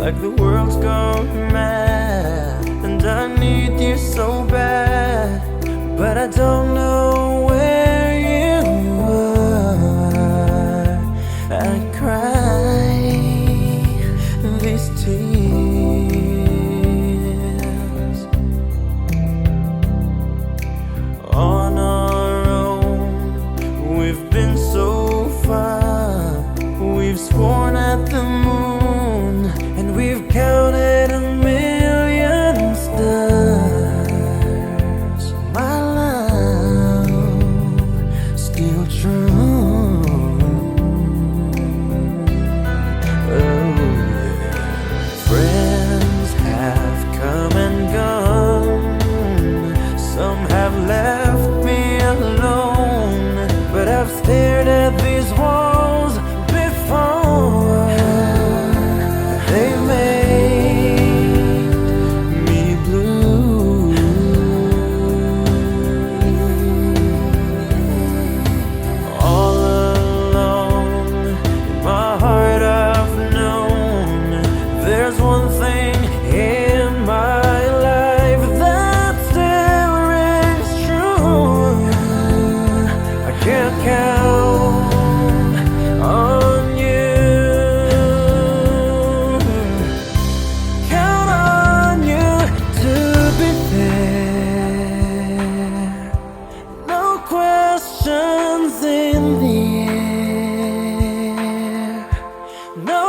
like the world's gone mad, and I need you so bad, but I don't know where you are. I cry these tears on our own. We've been so far, we've sworn at the moon, and we've counted a million stars. My love, still true. Oh, friends have come and gone, some have left me alone, but I've stared at these walls before. They made me blue. All along in my heart I've known there's one thing in my life that still rings true. I can't count on you, count on you to be there. No questions in the air, no